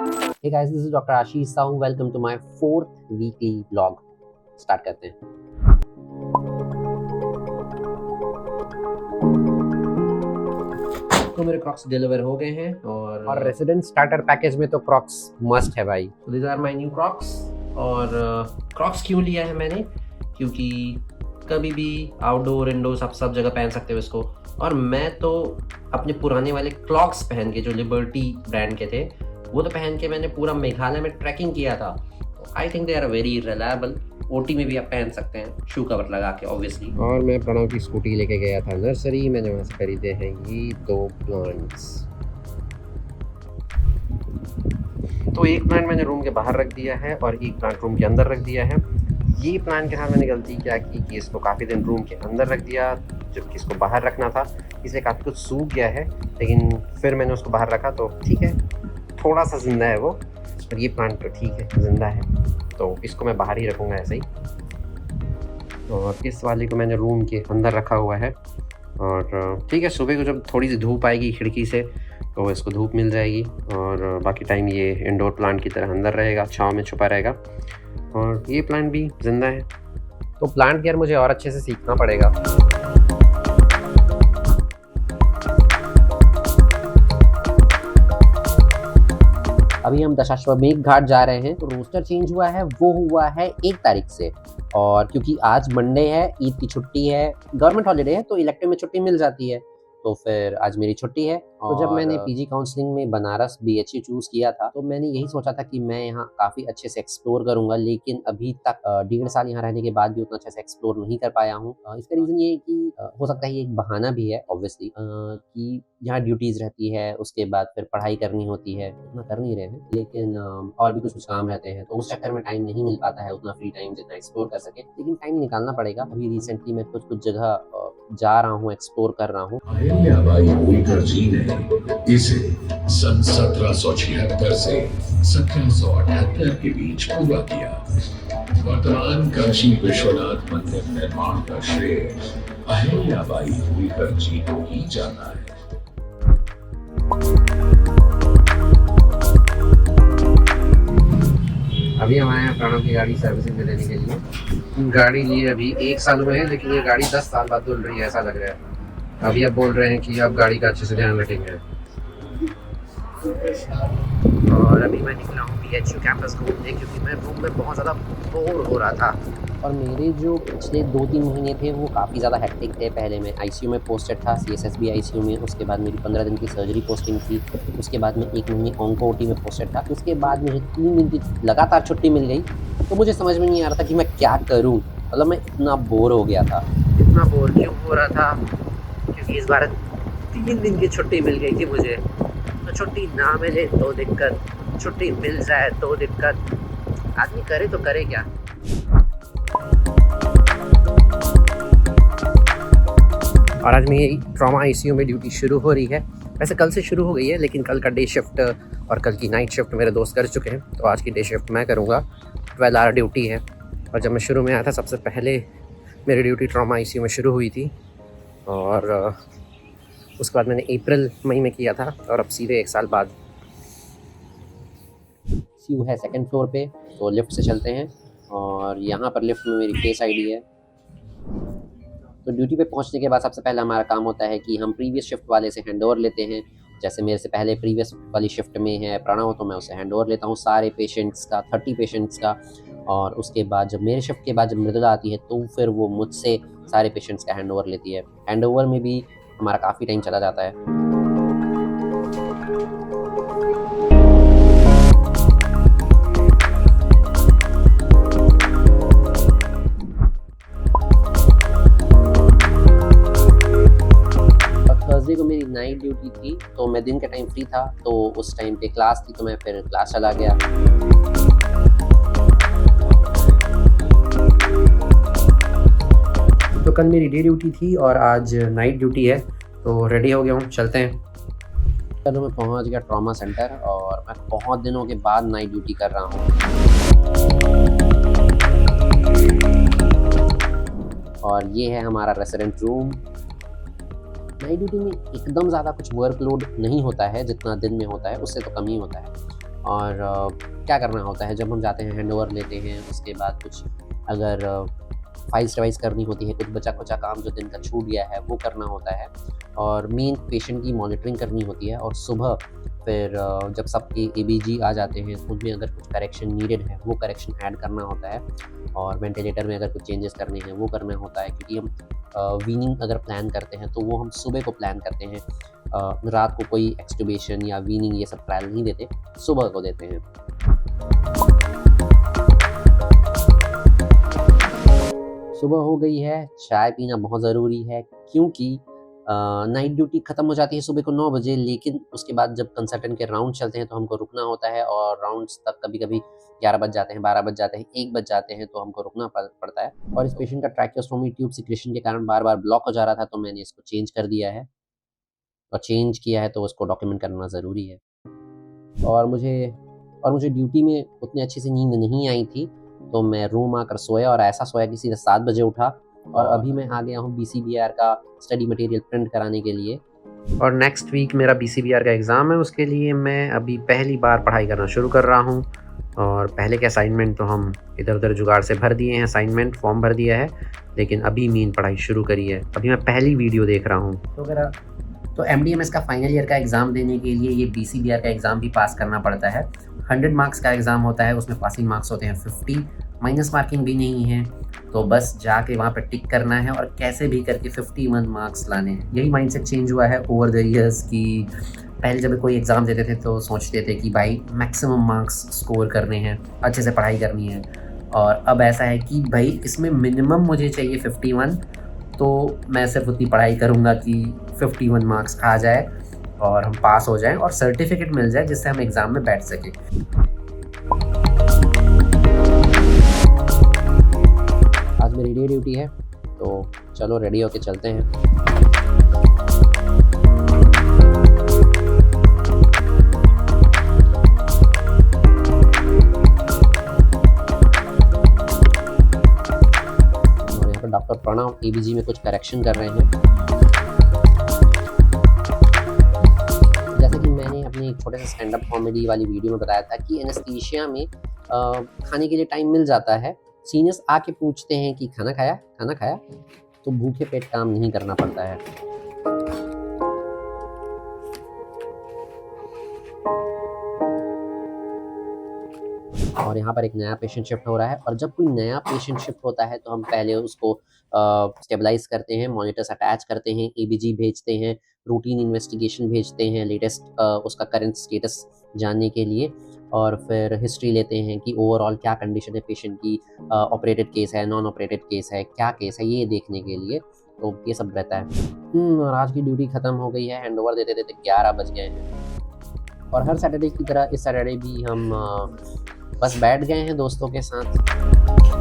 Hey guys, this is Dr. Ashish Sahu. Welcome to my 4th weekly vlog. Start करते हैं। तो मेरे Crocs deliver हो गए हैं और रेसिडेंट स्टार्टर पैकेज में तो क्रॉक्स मस्ट है भाई। So these are my new Crocs. और क्रॉक्स क्यों लिया है मैंने, क्योंकि कभी भी आउटडोर इंडोर आप सब जगह पहन सकते हो इसको। और मैं तो अपने पुराने वाले क्लॉक्स पहन के, जो लिबर्टी ब्रांड के थे, वो तो पहन के मैंने पूरा मेघालय में ट्रैकिंग किया था। I think they are very reliable. OT में भी आप पहन सकते हैं शू कवर लगा के ऑब्वियसली। और मैं प्रणव की स्कूटी लेके गया था नर्सरी। मैंने वहाँ से खरीदे हैं ये 2 प्लांट्स। तो एक प्लांट मैंने रूम के बाहर रख दिया है और एक प्लांट रूम के अंदर रख दिया है। ये प्लांट के साथ मैंने गलती क्या की कि इसको काफ़ी दिन रूम के अंदर रख दिया, जबकि इसको बाहर रखना था। इसे काफ़ी कुछ सूख गया है, लेकिन फिर मैंने उसको बाहर रखा तो ठीक है, थोड़ा सा जिंदा है वो। और ये प्लांट तो ठीक है, जिंदा है, तो इसको मैं बाहर ही रखूँगा ऐसे ही। और इस वाले को मैंने रूम के अंदर रखा हुआ है। और ठीक है, सुबह को जब थोड़ी सी धूप आएगी खिड़की से तो इसको धूप मिल जाएगी, और बाकी टाइम ये इंडोर प्लांट की तरह अंदर रहेगा, छाँव में छुपा रहेगा। और ये प्लांट भी जिंदा है। तो प्लांट केयर मुझे और अच्छे से सीखना पड़ेगा। अभी हम दशाश्वमेध घाट जा रहे हैं। तो रोस्टर चेंज हुआ है, वो हुआ है 1 तारीख से। और क्योंकि आज मंडे है, ईद की छुट्टी है, गवर्नमेंट हॉलीडे है, तो इलेक्टिव में छुट्टी मिल जाती है। तो फिर आज मेरी छुट्टी है। तो जब मैंने पीजी काउंसलिंग में बनारस बीएचयू चूज़ किया था, तो मैंने यही सोचा था कि मैं यहाँ काफ़ी अच्छे से एक्सप्लोर करूँगा, लेकिन अभी तक 1.5 साल यहाँ रहने के बाद भी उतना अच्छे से एक्सप्लोर नहीं कर पाया हूँ। इसका रीज़न ये है कि हो सकता है ये एक बहाना भी है ऑब्वियसली, कि यहाँ ड्यूटीज़ रहती है, उसके बाद फिर पढ़ाई करनी होती है। उतना कर नहीं रहे हैं, लेकिन और भी कुछ काम रहते हैं, तो उस चक्कर में टाइम नहीं मिल पाता है उतना फ्री टाइम जितना एक्सप्लोर कर सके। लेकिन टाइम निकालना पड़ेगा। अभी रिसेंटली मैं कुछ जगह जा रहा हूँ, एक्सप्लोर कर रहा हूँ। अहिल्याबाई होलकर जी ने इसे सन 1776 से 1778 के बीच पूरा किया। वर्तमान काशी विश्वनाथ मंदिर निर्माण का श्रेय अहिल्याबाई होलकर जी को ही जाता है। अभी हम आए हैं प्रणव की गाड़ी सर्विसिंग में लेने के लिए। गाड़ी लिए अभी 1 साल हुए हैं, लेकिन ये गाड़ी 10 साल बाद धुल रही है ऐसा लग रहा है। अभी अब बोल रहे हैं कि आप गाड़ी का अच्छे से ध्यान रखेंगे। और अभी मैं निकला हूँ बीएचयू कैंपस घूमने, क्योंकि मैं रूम में बहुत ज़्यादा बोर हो रहा था। और मेरे जो पिछले 2-3 महीने थे वो काफ़ी ज़्यादा हेक्टिक थे। पहले मैं आईसीयू में पोस्टेड था, सीएसएसबी आईसीयू में। उसके बाद मेरी 15 दिन की सर्जरी पोस्टिंग थी। उसके बाद मैं 1 महीने ऑन्को ओटी में पोस्टेड था। उसके बाद मुझे 3 दिन की लगातार छुट्टी मिल गई। तो मुझे समझ में नहीं आ रहा था कि मैं क्या करूँ। मतलब मैं इतना बोर हो गया था। इतना बोर क्यों हो रहा था? क्योंकि इस बार 3 दिन की छुट्टी मिल गई थी मुझे। तो छुट्टी ना मिले तो दिक्कत, छुट्टी मिल जाए तो दिक्कत। आदमी करे तो करे क्या। और आज मेरी ट्रॉमा आईसीयू में ड्यूटी शुरू हो रही है। वैसे कल से शुरू हो गई है, लेकिन कल का डे शिफ्ट और कल की नाइट शिफ्ट मेरे दोस्त कर चुके हैं, तो आज की डे शिफ्ट मैं करूँगा। 12 आवर ड्यूटी है। और जब मैं शुरू में आया था, सबसे पहले मेरी ड्यूटी ट्रॉमा आईसीयू में शुरू हुई थी, और उसके बाद मैंने अप्रैल मई में किया था, और अब सीधे 1 साल बाद। आईसीयू है 2nd फ्लोर पे, तो लिफ्ट से चलते हैं। और यहाँ पर लिफ्ट में मेरी फेस आईडी है। तो ड्यूटी पे पहुंचने के बाद सबसे पहले हमारा काम होता है कि हम प्रीवियस शिफ्ट वाले से हैंडओवर लेते हैं। जैसे मेरे से पहले प्रीवियस वाली शिफ्ट में है प्रणव, तो मैं उसे हैंडओवर लेता हूँ सारे पेशेंट्स का, 30 पेशेंट्स का। और उसके बाद जब मेरे शिफ्ट के बाद जब मृदुला आती है, तो फिर वो मुझसे सारे पेशेंट्स का हैंडओवर लेती है। हैंडओवर में भी हमारा काफ़ी टाइम चला जाता है। थर्सडे को मेरी नाइट ड्यूटी थी, तो मैं दिन का टाइम फ्री था, तो उस टाइम पे क्लास थी, तो मैं फिर क्लास चला गया। तो कल मेरी डे ड्यूटी थी और आज नाइट ड्यूटी है, तो रेडी हो गया हूँ, चलते हैं। चलो मैं पहुँच गया ट्रॉमा सेंटर, और मैं बहुत दिनों के बाद नाइट ड्यूटी कर रहा हूँ। और ये है हमारा रेसिडेंट रूम। नाइट ड्यूटी में एकदम ज़्यादा कुछ वर्कलोड नहीं होता है, जितना दिन में होता है उससे तो कम ही होता है। और क्या करना होता है जब हम जाते हैं, हैंडओवर लेते हैं, उसके बाद कुछ अगर फाइल्स रिवाइज़ करनी होती है, कुछ बचा-खुचा काम जो दिन का छूट गया है वो करना होता है और मेन पेशेंट की मॉनिटरिंग करनी होती है और सुबह फिर जब सबके एबीजी आ जाते हैं उनमें अगर कुछ करेक्शन नीडेड है वो करेक्शन ऐड करना होता है और वेंटिलेटर में अगर कुछ चेंजेस करने हैं वो करना होता है, क्योंकि हम वीनिंग अगर प्लान करते हैं तो वो हम सुबह को प्लान करते हैं। रात को कोई एक्सट्यूबेशन या वीनिंग ये सब ट्रायल नहीं देते, सुबह को देते हैं। सुबह हो गई है, चाय पीना बहुत ज़रूरी है क्योंकि नाइट ड्यूटी ख़त्म हो जाती है सुबह को 9 बजे, लेकिन उसके बाद जब कंसल्टेंट के राउंड चलते हैं तो हमको रुकना होता है और राउंड्स तक कभी-कभी 11 बज जाते हैं, 12 बज जाते हैं, 1 बज जाते हैं, तो हमको रुकना पड़ता है। और इस पेशेंट का ट्रैकियोस्टोमी ट्यूब सिक्रेशन के कारण बार-बार ब्लॉक हो जा रहा था, तो मैंने इसको चेंज कर दिया है और चेंज किया है तो उसको डॉक्यूमेंट करना ज़रूरी है। और मुझे ड्यूटी में उतनी अच्छे से नींद नहीं आई थी, तो मैं रूम आकर सोया और ऐसा सोया कि सीधे 7 बजे उठा और अभी मैं आ गया हूँ बीसीबीआर का स्टडी मटेरियल प्रिंट कराने के लिए। और नेक्स्ट वीक मेरा बीसीबीआर का एग्ज़ाम है, उसके लिए मैं अभी पहली बार पढ़ाई करना शुरू कर रहा हूँ। और पहले के असाइनमेंट तो हम इधर-उधर जुगाड़ से भर दिए हैं, असाइनमेंट फॉर्म भर दिया है, लेकिन अभी मेन पढ़ाई शुरू करी है। अभी मैं पहली वीडियो देख रहा हूँ। तो एमडीएमएस का फाइनल ईयर का एग्ज़ाम देने के लिए ये बीसीबीआर का एग्ज़ाम भी पास करना पड़ता है। 100 मार्क्स का एग्ज़ाम होता है, उसमें पासिंग मार्क्स होते हैं 50, माइनस मार्किंग भी नहीं है, तो बस जाके वहाँ पे टिक करना है और कैसे भी करके 51 मार्क्स लाने हैं। यही माइंडसेट चेंज हुआ है ओवर द ईयर्स कि पहले जब कोई एग्ज़ाम देते थे तो सोचते थे कि भाई मैक्सिमम मार्क्स स्कोर करने हैं, अच्छे से पढ़ाई करनी है, और अब ऐसा है कि भाई इसमें मिनिमम मुझे चाहिए 51, तो मैं सिर्फ उतनी पढ़ाई करूँगा कि 51 मार्क्स आ जाए और हम पास हो जाएं और सर्टिफिकेट मिल जाए जिससे हम एग्ज़ाम में बैठ सकें। आज मेरी डे ड्यूटी है, तो चलो रेडी होके चलते हैं। डॉक्टर प्रणव एबीजी में कुछ करेक्शन कर रहे हैं। जैसे कि मैंने अपने एक छोटे से स्टैंड अप कॉमेडी वाली वीडियो में बताया था कि एनेस्थीसिया में खाने के लिए टाइम मिल जाता है। सीनियर्स आके पूछते हैं कि खाना खाया? खाना खाया? तो भूखे पेट काम नहीं करना पड़ता है। और यहाँ पर एक नया पेशेंट शिफ्ट हो रहा है और जब कोई नया पेशेंट शिफ्ट होता है तो हम पहले उसको स्टेबलाइज करते हैं, मॉनिटर्स अटैच करते हैं, एबीजी भेजते हैं, रूटीन इन्वेस्टिगेशन भेजते हैं, लेटेस्ट उसका करंट स्टेटस जानने के लिए, और फिर हिस्ट्री लेते हैं कि ओवरऑल क्या कंडीशन है पेशेंट की, ऑपरेटेड केस है, नॉन ऑपरेटेड केस है, क्या केस है, ये देखने के लिए। तो ये सब रहता है। और आज की ड्यूटी ख़त्म हो गई है, हैंड ओवर देते देते 11 बज गए हैं और हर सैटरडे की तरह इस सैटरडे भी हम बस बैठ गए हैं दोस्तों के साथ।